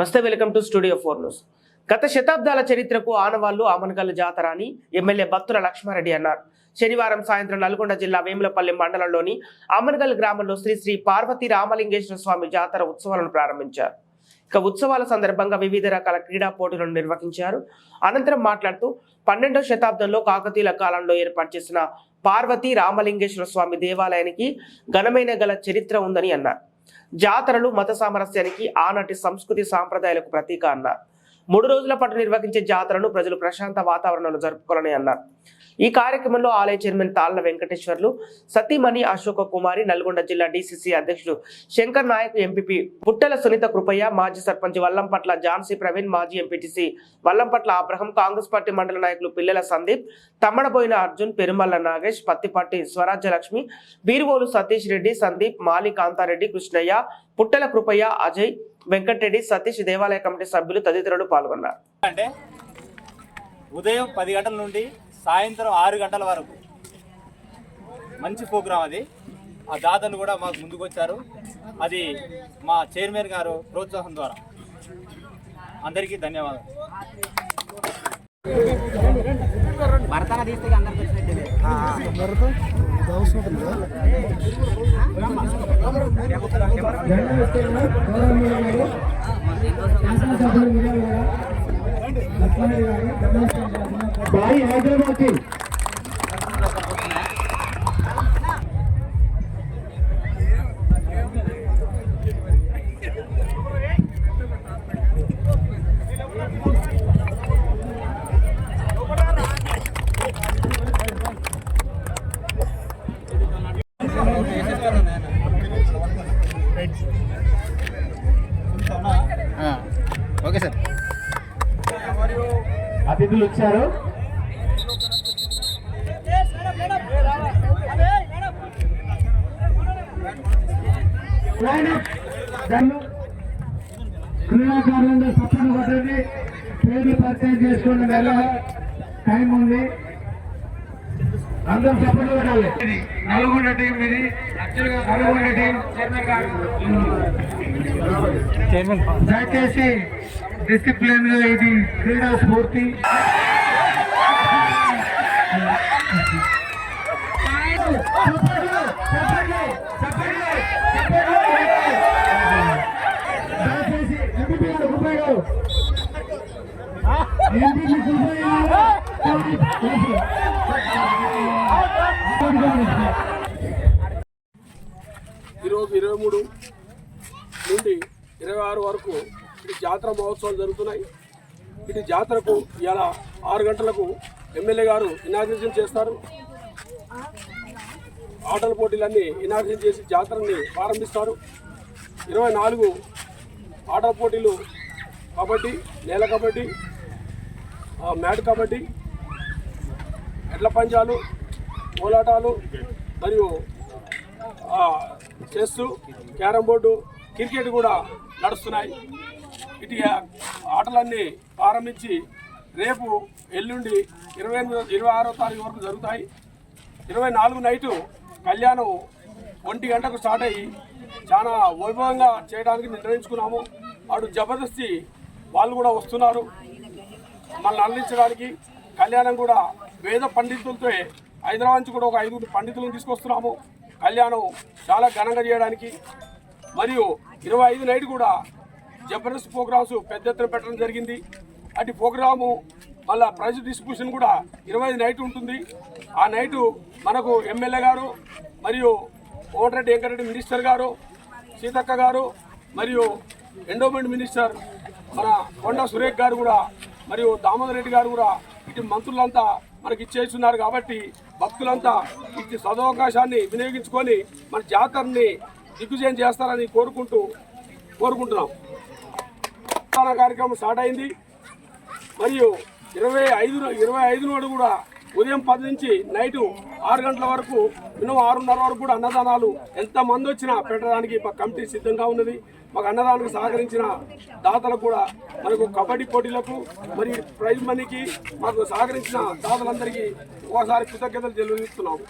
నమస్తే, welcome to studio 4 news. గత శతాబ్దాల చరిత్రకు ఆనవాళ్లు ఆమనగల్ జాతర అని ఎమ్మెల్యే బత్తుల లక్ష్మారెడ్డి అన్నారు. శనివారం సాయంత్రం నల్గొండ జిల్లా వేములపల్లి మండలంలోని ఆమనగల్ గ్రామంలో శ్రీ శ్రీ పార్వతీ రామలింగేశ్వర స్వామి జాతర ఉత్సవాలను ప్రారంభించారు. ఇక ఉత్సవాల సందర్భంగా వివిధ రకాల క్రీడా పోటీలను నిర్వహించారు. అనంతరం మాట్లాడుతూ 12వ శతాబ్దంలో కాకతీయుల కాలంలో ఏర్పాటు చేసిన పార్వతీ రామలింగేశ్వర స్వామి దేవాలయానికి ఘనమైన గల చరిత్ర ఉందని అన్నారు. జాతరలు మత సామరస్యానికి ఆనాటి సంస్కృతి సాంప్రదాయాలకు ప్రతీక అన్నారు. 3 రోజుల పాటు నిర్వహించే జాతరను ప్రజలు ప్రశాంత వాతావరణంలో జరుపుకోవాలని అన్నారు. ఈ కార్యక్రమంలో ఆలయ చైర్మన్ తాళ్ల వెంకటేశ్వర్లు, సతీమణి అశోక కుమారి, నల్గొండ జిల్లా డిసిసి అధ్యక్షుడు శంకర్ నాయక్, ఎంపీపీ పుట్టల సునీత కృపయ్య, మాజీ సర్పంచ్ వల్లంపట్ల ఝాన్సీ ప్రవీణ్, మాజీ MPTC Vallampatla Abraham, Congress party మండల నాయకులు పిల్లల సందీప్, తమ్మడబోయిన అర్జున్, పెరుమల్ల నాగేష్, పత్తిపాటి స్వరాజ్యలక్ష్మి, బీరువోలు సతీష్ రెడ్డి, సందీప్, మాలి కాంతారెడ్డి, కృష్ణయ్య, పుట్టల కృపయ్య, అజయ్, వెంకటరెడ్డి, సతీష్, దేవాలయ కమిటీ సభ్యులు తదితరులు పాల్గొన్నారు. అంటే ఉదయం 10 గంటల నుండి సాయంత్రం 6 గంటల వరకు మంచి ప్రోగ్రాం. అది ఆ దాతలు కూడా మాకు ముందుకు వచ్చారు. అది మా చైర్మన్ గారు ప్రోత్సాహం ద్వారా. అందరికీ ధన్యవాదాలు. Okay sir. అతిథులు వచ్చారు. క్రీడాకారులందరూ పక్కన పట్టండి. పేరు పరిచయం చేసుకుని వెళ్ళాలి. టైం ఉంది. అందరూ సపోర్ట్ పెట్టాలి. నల్గొండ టీం ఇది. నల్గొండ టీం దయచేసి డిసిప్లిన్ గా ఇది క్రీడా స్ఫూర్తి. ఈరోజు 23 నుండి 26 వరకు ఇటు జాతర మహోత్సవాలు జరుగుతున్నాయి. ఇటు జాతరకు ఇలా 6 గంటలకు ఎమ్మెల్యే గారు ఇనాగ్రేషన్ చేస్తారు. ఆటల పోటీలన్నీ ఇనాగ్రేషన్ చేసి జాతరని ప్రారంభిస్తారు. 24 ఆటల పోటీలు, కబడ్డీ, నేల కబడ్డీ, మ్యాట్ కబడ్డీ, ఎడ్ల పంజాలు, కోలాటాలు మరియు చెస్, క్యారమ్ బోర్డు, క్రికెట్ కూడా నడుస్తున్నాయి. ఇటు ఆటలన్నీ ప్రారంభించి రేపు ఎల్లుండి 26వ తారీఖు వరకు జరుగుతాయి. 24 నైటు కళ్యాణం 1 గంటకు స్టార్ట్ అయ్యి చాలా వైభవంగా చేయడానికి నిర్ణయించుకున్నాము. అటు జబర్దస్తి వాళ్ళు కూడా వస్తున్నారు మనల్ని అందించడానికి. కళ్యాణం కూడా వేద పండితులతో హైదరాబాద్ నుంచి కూడా ఒక 5 పండితులను తీసుకొస్తున్నాము కళ్యాణం చాలా ఘనంగా చేయడానికి. మరియు 25 నైట్ కూడా జబర్దస్త్ ప్రోగ్రామ్స్ పెద్ద ఎత్తున పెట్టడం జరిగింది. అటు ప్రోగ్రాము మళ్ళీ ప్రైజ్ డిస్ట్రిబ్యూషన్ కూడా 25 నైట్ ఉంటుంది. ఆ నైటు మనకు ఎమ్మెల్యే గారు మరియు కోమటిరెడ్డి వెంకటరెడ్డి మినిస్టర్ గారు, సీతక్క గారు మరియు ఎండోమెంట్ మినిస్టర్ మన కొండా సురేఖ్ గారు కూడా మరియు దామోదర్ రెడ్డి గారు కూడా ఇటు మంత్రులంతా మనకి ఇచ్చేస్తున్నారు. కాబట్టి భక్తులంతా ఇటు సదవకాశాన్ని వినియోగించుకొని మన జాతరని దిగ్విజయం చేస్తారని కోరుకుంటున్నాం. కార్యక్రమం స్టార్ట్ అయింది. మరియు 25 నాడు కూడా ఉదయం 10 నుంచి నైటు 6 గంటల వరకు మినిమం 6:30 వరకు కూడా అన్నదానాలు ఎంతమంది వచ్చినా పెట్టడానికి మా కమిటీ సిద్ధంగా ఉన్నది. మాకు అన్నదానానికి సహకరించిన దాతలకు కూడా, మనకు కబడ్డీ పోటీలకు మరియు ప్రైజ్ మనీకి మాకు సహకరించిన దాతలందరికీ ఒకసారి కృతజ్ఞతలు తెలియజేస్తున్నాము.